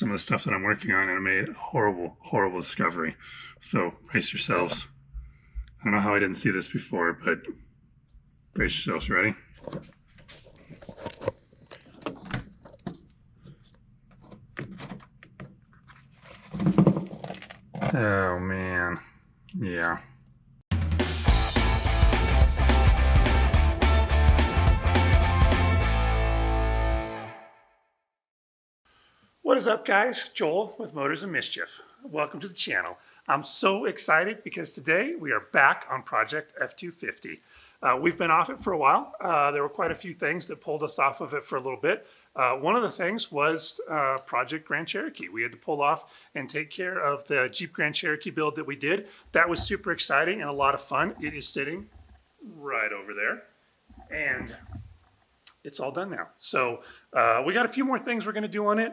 some of the stuff that I'm working on, and I made a horrible, horrible discovery. So brace yourselves. I don't know how I didn't see this before, but brace yourselves. Ready? Oh man, yeah. What is up, guys? Joel with Motors and Mischief. Welcome to the channel. I'm so excited because today we are back on Project F250. We've been off it for a while. There were quite a few things that pulled us off of it for a little bit. One of the things was Project Grand Cherokee. We had to pull off and take care of the Jeep Grand Cherokee build that we did. That was super exciting and a lot of fun. It is sitting right over there, and it's all done now. So we got a few more things we're going to do on it.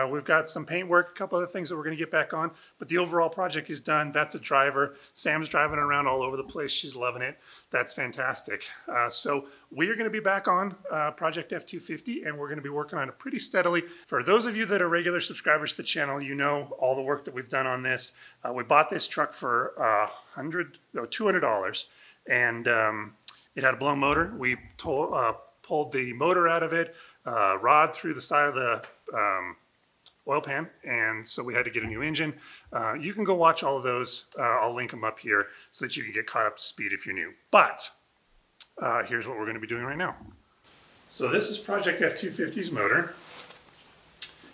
We've got some paint work, a couple other things that we're going to get back on, but the overall project is done. That's a driver. Sam's driving around all over the place. She's loving it. That's fantastic. So we are going to be back on Project F250, and we're going to be working on it pretty steadily. For those of you that are regular subscribers to the channel, you know all the work that we've done on this. We bought this truck for $200, and it had a blown motor. We pulled the motor out of it, rod through the side of the oil pan, and so we had to get a new engine. You can go watch all of those. I'll link them up here so that you can get caught up to speed if you're new. But here's what we're going to be doing right now. So this is Project F250's motor,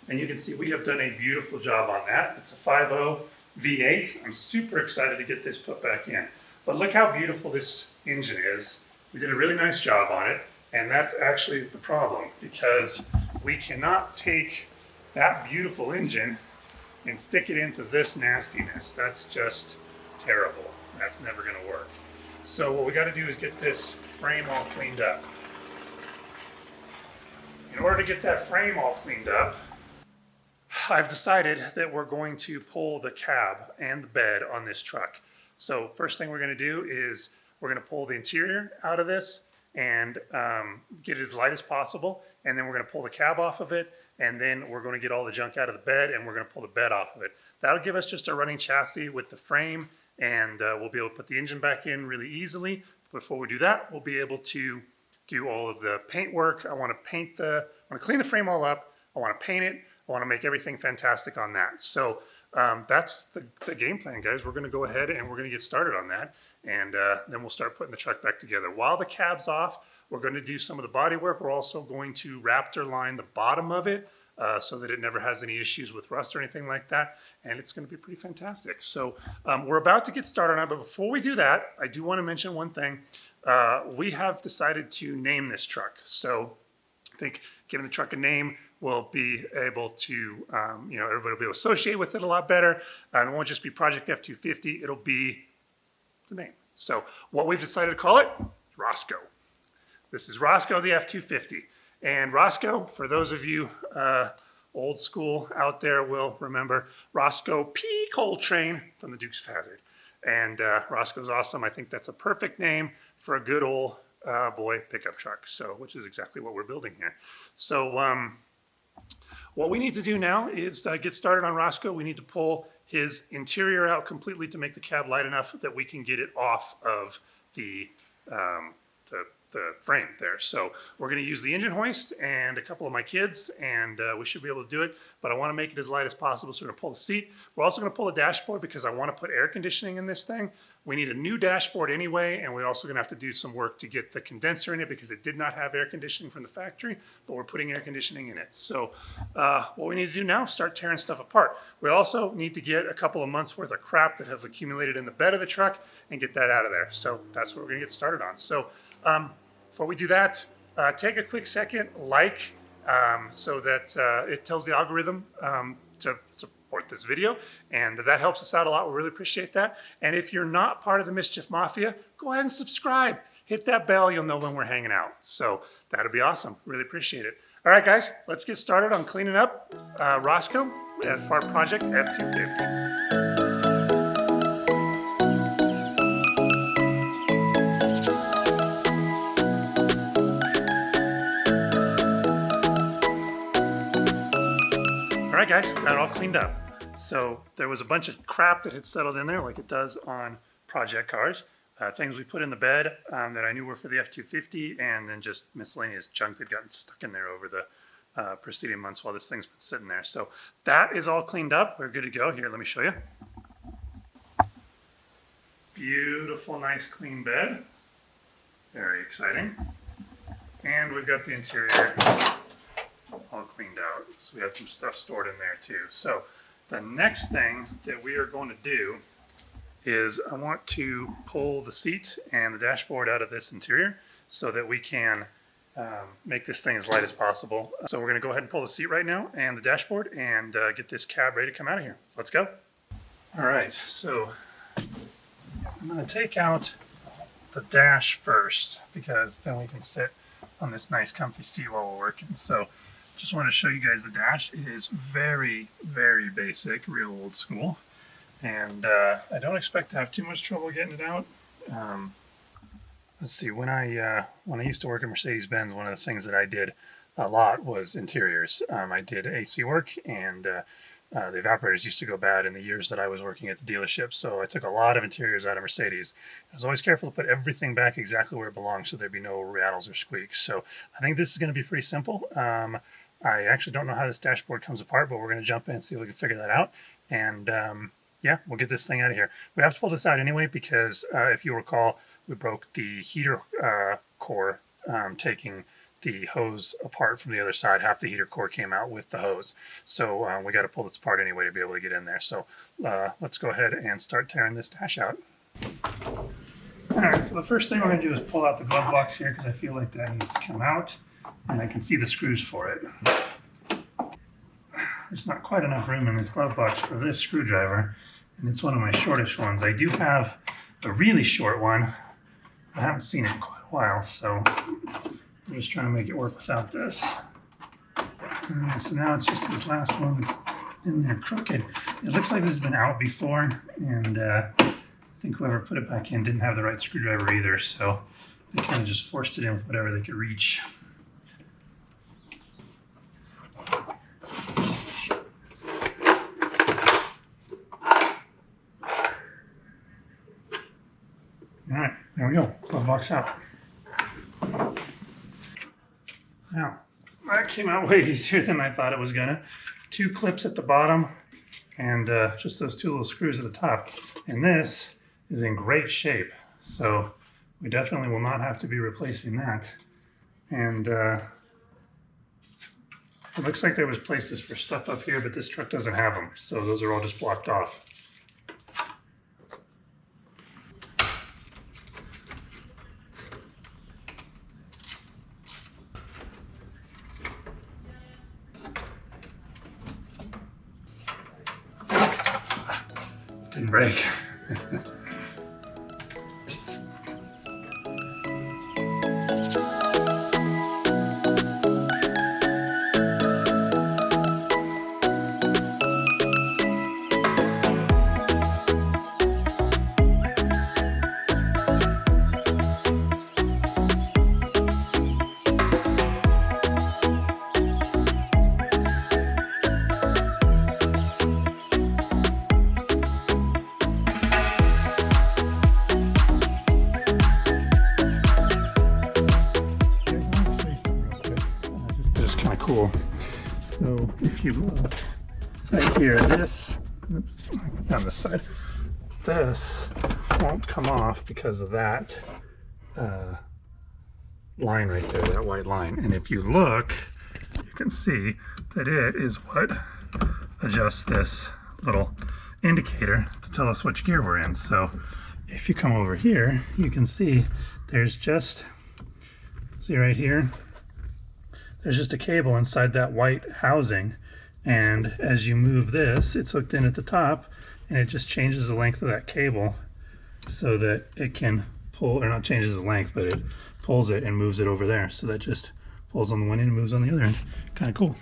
and you can see we have done a beautiful job on that. It's a 5.0 V8. I'm super excited to get this put back in. But look how beautiful this engine is. We did a really nice job on it. And that's actually the problem, because we cannot take that beautiful engine and stick it into this nastiness. That's just terrible. That's never going to work. So what we got to do is get this frame all cleaned up. In order to get that frame all cleaned up, I've decided that we're going to pull the cab and the bed on this truck. So first thing we're going to do is we're going to pull the interior out of this and get it as light as possible, and then we're going to pull the cab off of it, and then we're going to get all the junk out of the bed, and we're going to pull the bed off of it. That'll give us just a running chassis with the frame, and we'll be able to put the engine back in really easily. Before we do that, we'll be able to do all of the paint work. I want to clean the frame all up. I want to paint it. I want to make everything fantastic on that. So that's the game plan, guys. We're going to go ahead and we're going to get started on that, and then we'll start putting the truck back together. While the cab's off, we're going to do some of the body work. We're also going to Raptor line the bottom of it so that it never has any issues with rust or anything like that, and it's going to be pretty fantastic. So we're about to get started on it, but before we do that, I do want to mention one thing. We have decided to name this truck. So I think giving the truck a name will be able to, everybody will be able to associate with it a lot better. And it won't just be Project F250, it'll be the name. So what we've decided to call it, Roscoe. This is Roscoe the F250. And Roscoe, for those of you old school out there, will remember Roscoe P. Coltrane from the Dukes of Hazzard. And Roscoe's awesome. I think that's a perfect name for a good old boy pickup truck, so which is exactly what we're building here. So what we need to do now is get started on Roscoe. We need to pull his interior out completely to make the cab light enough that we can get it off of the frame there. So we're going to use the engine hoist and a couple of my kids, and we should be able to do it, but I want to make it as light as possible, so we're going to pull the seat. We're also going to pull the dashboard because I want to put air conditioning in this thing. We need a new dashboard anyway, and we're also going to have to do some work to get the condenser in it because it did not have air conditioning from the factory, but we're putting air conditioning in it. So what we need to do now is start tearing stuff apart. We also need to get a couple of months worth of crap that have accumulated in the bed of the truck and get that out of there. So that's what we're going to get started on. So before we do that, take a quick second, so that it tells the algorithm to support this video, and that helps us out a lot. We really appreciate that. And if you're not part of the Mischief Mafia, go ahead and subscribe. Hit that bell, you'll know when we're hanging out. So that'd be awesome. Really appreciate it. All right, guys, let's get started on cleaning up Roscoe as part of Project F250. All right, guys. guys, got it all cleaned up. So there was a bunch of crap that had settled in there like it does on project cars. Things we put in the bed that I knew were for the F-250, and then just miscellaneous junk that had gotten stuck in there over the preceding months while this thing's been sitting there. So that is all cleaned up. We're good to go. Here, let me show you. Beautiful, nice, clean bed. Very exciting. And we've got the interior all cleaned out. So we had some stuff stored in there too. So the next thing that we are going to do is I want to pull the seat and the dashboard out of this interior so that we can make this thing as light as possible. So we're going to go ahead and pull the seat right now and the dashboard and get this cab ready to come out of here. So let's go. All right, so I'm going to take out the dash first because then we can sit on this nice comfy seat while we're working. So just wanted to show you guys the dash. It is very, very basic, real old school. And I don't expect to have too much trouble getting it out. Let's see, when I used to work at Mercedes-Benz, one of the things that I did a lot was interiors. I did AC work, and the evaporators used to go bad in the years that I was working at the dealership. So I took a lot of interiors out of Mercedes. I was always careful to put everything back exactly where it belongs so there'd be no rattles or squeaks. So I think this is going to be pretty simple. I actually don't know how this dashboard comes apart, but we're going to jump in and see if we can figure that out. And yeah, we'll get this thing out of here. We have to pull this out anyway because if you recall, we broke the heater core taking the hose apart from the other side. Half the heater core came out with the hose. So we got to pull this apart anyway to be able to get in there. So let's go ahead and start tearing this dash out. All right, so the first thing we're going to do is pull out the glove box here because I feel like that needs to come out and I can see the screws for it. There's not quite enough room in this glove box for this screwdriver, and it's one of my shortest ones. I do have a really short one. I haven't seen it in quite a while, so I'm just trying to make it work without this. So now it's just this last one that's in there crooked. It looks like this has been out before, and I think whoever put it back in didn't have the right screwdriver either, so they kind of just forced it in with whatever they could reach. All right, there we go, glove box out. Now, that came out way easier than I thought it was gonna. 2 clips at the bottom and just those 2 little screws at the top. And this is in great shape, so we definitely will not have to be replacing that. And it looks like there was places for stuff up here, but this truck doesn't have them, so those are all just blocked off. Didn't break. Kind of cool. So if you look right here, this, oops, on this side, this won't come off because of that line right there, that white line. And if you look, you can see that it is what adjusts this little indicator to tell us which gear we're in. So if you come over here, you can see there's just, see right here, there's just a cable inside that white housing, and as you move this, it's hooked in at the top, and it just changes the length of that cable so that it can pull, or not changes the length, but it pulls it and moves it over there. So that just pulls on the one end and moves on the other end. Kind of cool.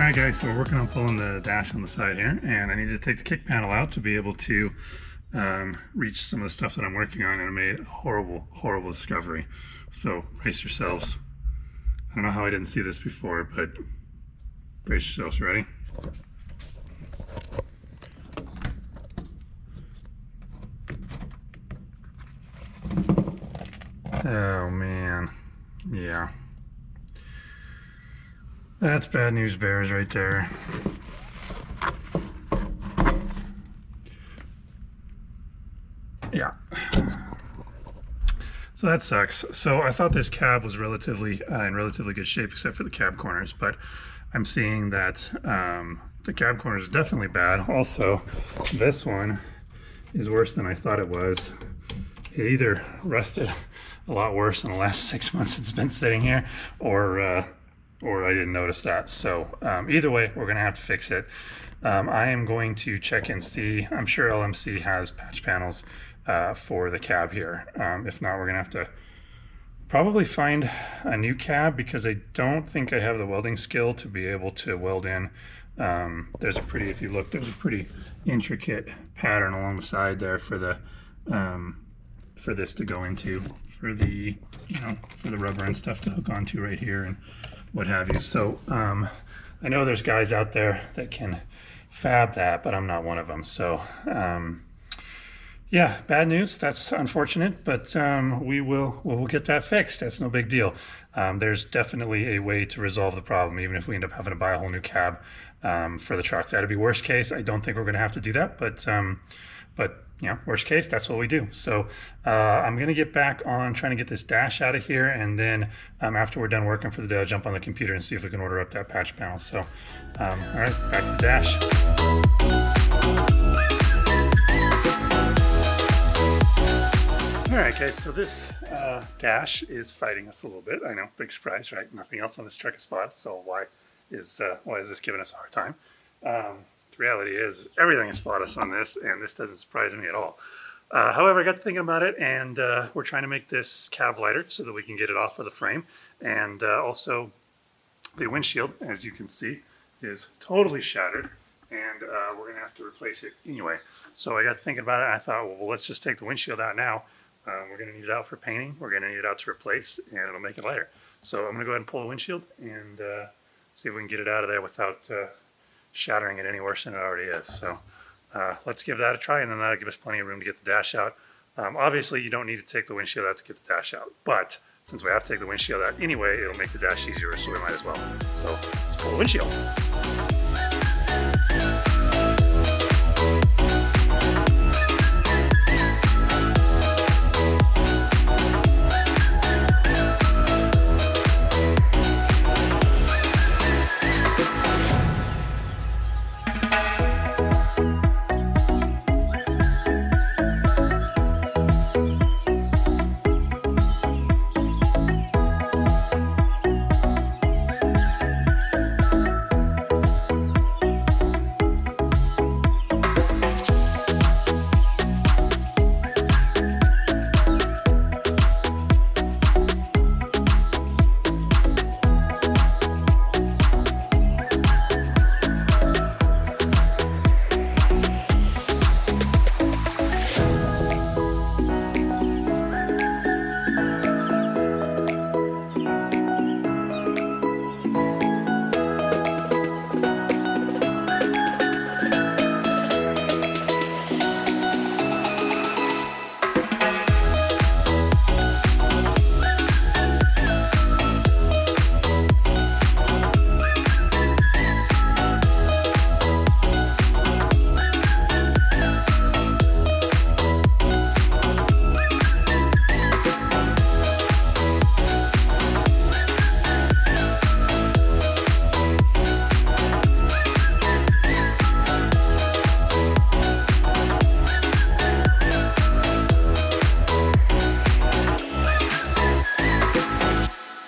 Alright guys, so we're working on pulling the dash on the side here, and I need to take the kick panel out to be able to reach some of the stuff that I'm working on, and I made a horrible discovery. So brace yourselves. I don't know how I didn't see this before, but brace yourselves. Ready? Oh man, yeah. That's bad news bears right there. Yeah. So that sucks. So I thought this cab was relatively in relatively good shape except for the cab corners, but I'm seeing that the cab corners are definitely bad. Also, this one is worse than I thought it was. It either rusted a lot worse in the last 6 months it's been sitting here, or I didn't notice that. So either way, we're gonna have to fix it. I am going to check and see. I'm sure LMC has patch panels for the cab here. If not, we're gonna have to probably find a new cab, because I don't think I have the welding skill to be able to weld in. There's a pretty, if you look, there's a pretty intricate pattern along the side there for the for this to go into, for the, you know, for the rubber and stuff to hook onto right here and what have you. So I know there's guys out there that can fab that, but I'm not one of them. So yeah, bad news. That's unfortunate, but we'll get that fixed. That's no big deal. There's definitely a way to resolve the problem, even if we end up having to buy a whole new cab for the truck. That'd be worst case. I don't think we're going to have to do that, but you know, worst case, that's what we do. So I'm going to get back on trying to get this dash out of here, and then after we're done working for the day, I'll jump on the computer and see if we can order up that patch panel. So all right, back to the dash. All right, guys, so this dash is fighting us a little bit. I know, big surprise, right? Nothing else on this truck is fought, so why is this giving us a hard time? The reality is everything has fought us on this, and this doesn't surprise me at all. However, I got to thinking about it, and we're trying to make this cab lighter so that we can get it off of the frame. And also the windshield, as you can see, is totally shattered, and we're going to have to replace it anyway. So I got thinking about it, and I thought, well, let's just take the windshield out now. We're going to need it out for painting. We're going to need it out to replace, and it'll make it lighter. So I'm going to go ahead and pull the windshield and see if we can get it out of there without shattering it any worse than it already is. So let's give that a try, and then that'll give us plenty of room to get the dash out. Obviously, you don't need to take the windshield out to get the dash out, but since we have to take the windshield out anyway, it'll make the dash easier, so we might as well. So let's pull the windshield.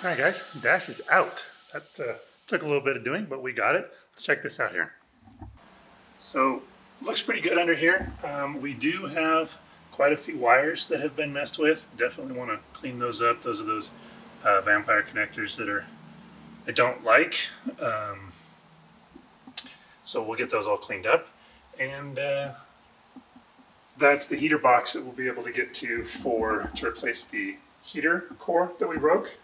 All right, guys, dash is out. That took a little bit of doing, but we got it. Let's check this out here. So, looks pretty good under here. We do have quite a few wires that have been messed with. Definitely want to clean those up. Those are those vampire connectors that I don't like. So we'll get those all cleaned up, and that's the heater box that we'll be able to get to replace the heater core that we broke.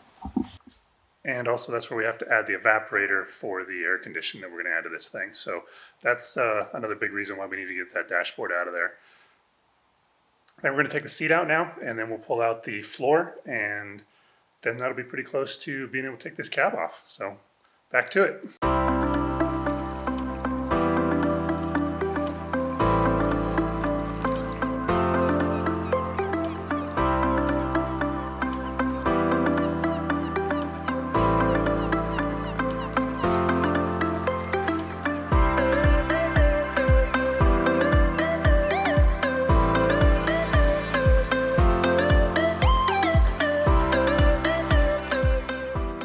And also that's where we have to add the evaporator for the air conditioning that we're going to add to this thing. So that's another big reason why we need to get that dashboard out of there. Then we're going to take the seat out now, and then we'll pull out the floor, and then that'll be pretty close to being able to take this cab off. So back to it.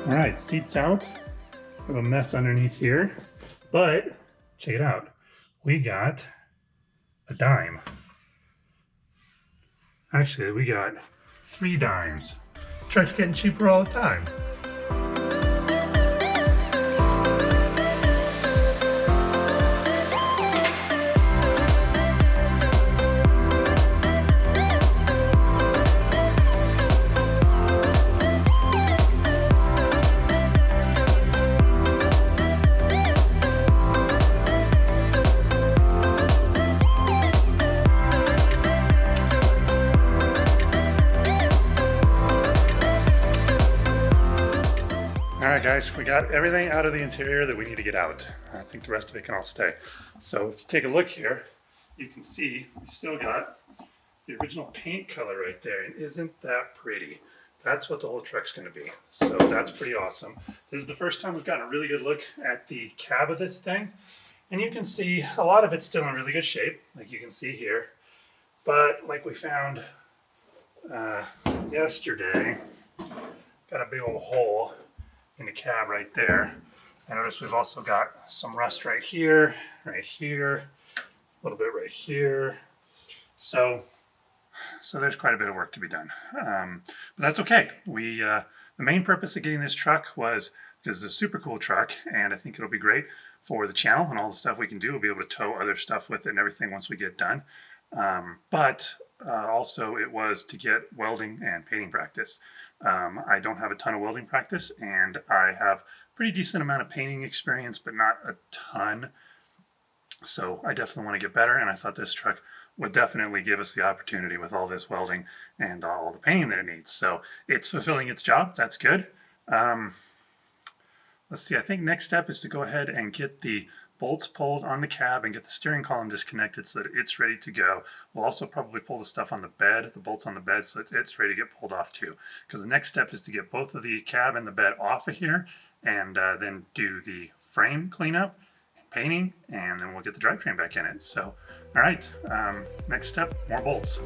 All right, seat's out. We have a mess underneath here, but check it out. We got a dime. Actually, we got 3 dimes. Truck's getting cheaper all the time. Alright guys, we got everything out of the interior that we need to get out. I think the rest of it can all stay. So if you take a look here, you can see we still got the original paint color right there, and isn't that pretty? That's what the whole truck's going to be. So that's pretty awesome. This is the first time we've gotten a really good look at the cab of this thing, and you can see a lot of it's still in really good shape, like you can see here. But like we found yesterday, got a big old hole in the cab right there. I notice we've also got some rust right here, a little bit right here. So there's quite a bit of work to be done. But that's okay. The main purpose of getting this truck was because it's a super cool truck, and I think it'll be great for the channel and all the stuff we can do. We'll be able to tow other stuff with it and everything once we get done. Also it was to get welding and painting practice. I don't have a ton of welding practice, and I have pretty decent amount of painting experience, but not a ton. So I definitely want to get better, and I thought this truck would definitely give us the opportunity with all this welding and all the painting that it needs. So it's fulfilling its job. That's good. Let's see, I think next step is to go ahead and get the bolts pulled on the cab and get the steering column disconnected so that it's ready to go. We'll also probably pull the stuff on the bed, the bolts on the bed, so it's ready to get pulled off too. Because the next step is to get both of the cab and the bed off of here, and then do the frame cleanup and painting, and then we'll get the drivetrain back in it. So, all right, next step, more bolts.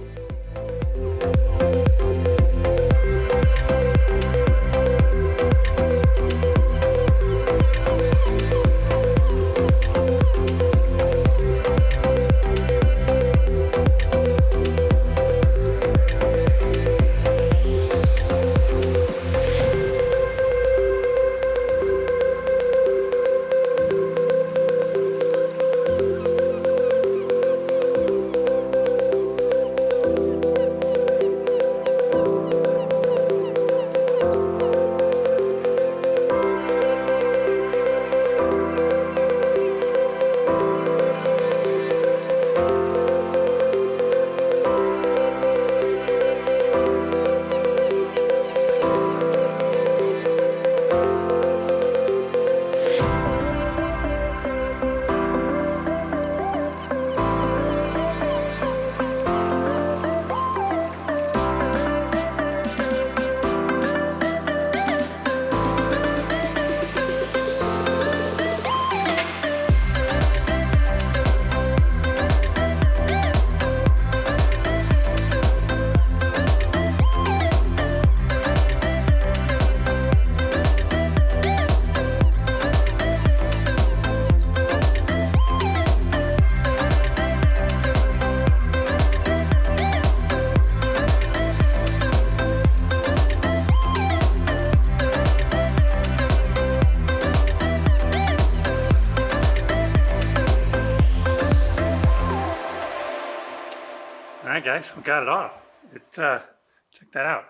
guys, we got it off. Check that out.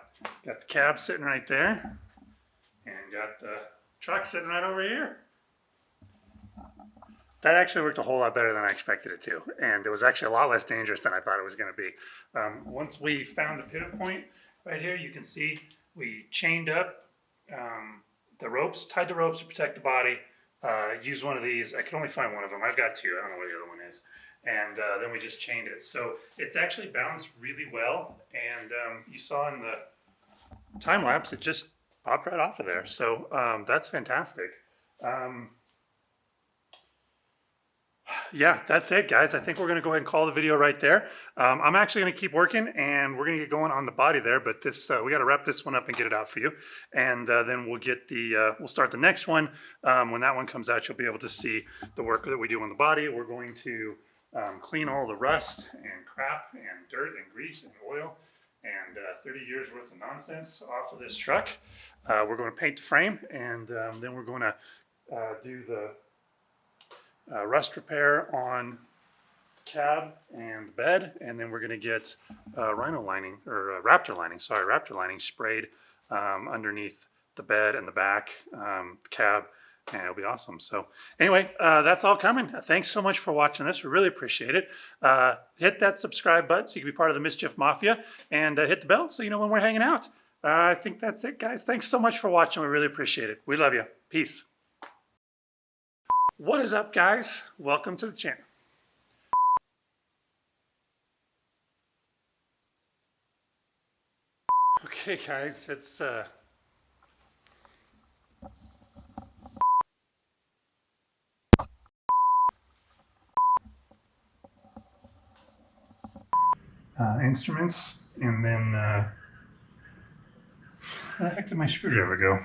Got the cab sitting right there, and got the truck sitting right over here. That actually worked a whole lot better than I expected it to, and it was actually a lot less dangerous than I thought it was going to be. Once we found the pivot point right here, you can see we chained up the ropes, tied the ropes to protect the body, used one of these. I could only find one of them. I've got two. I don't know where the other one is. And then we just chained it. So it's actually balanced really well, and you saw in the time lapse, it just popped right off of there. So that's fantastic. Yeah, that's it, guys. I think we're going to go ahead and call the video right there. I'm actually going to keep working, and we're going to get going on the body there. But this, we got to wrap this one up and get it out for you, and then we'll get the we'll start the next one. When that one comes out, you'll be able to see the work that we do on the body. We're going to clean all the rust and crap and dirt and grease and oil and 30 years worth of nonsense off of this truck. We're going to paint the frame, and then we're going to do the rust repair on the cab and the bed, and then we're going to get rhino lining, or raptor lining sprayed underneath the bed and the back, the cab, and it'll be awesome. So anyway, that's all coming. Thanks so much for watching this. We really appreciate it. Hit that subscribe button so you can be part of the Mischief Mafia, and hit the bell so you know when we're hanging out. I think that's it, guys. Thanks so much for watching. We really appreciate it. We love you. Peace. What is up, guys? Welcome to the channel. Okay, guys, it's instruments, and then where the heck did my screwdriver go?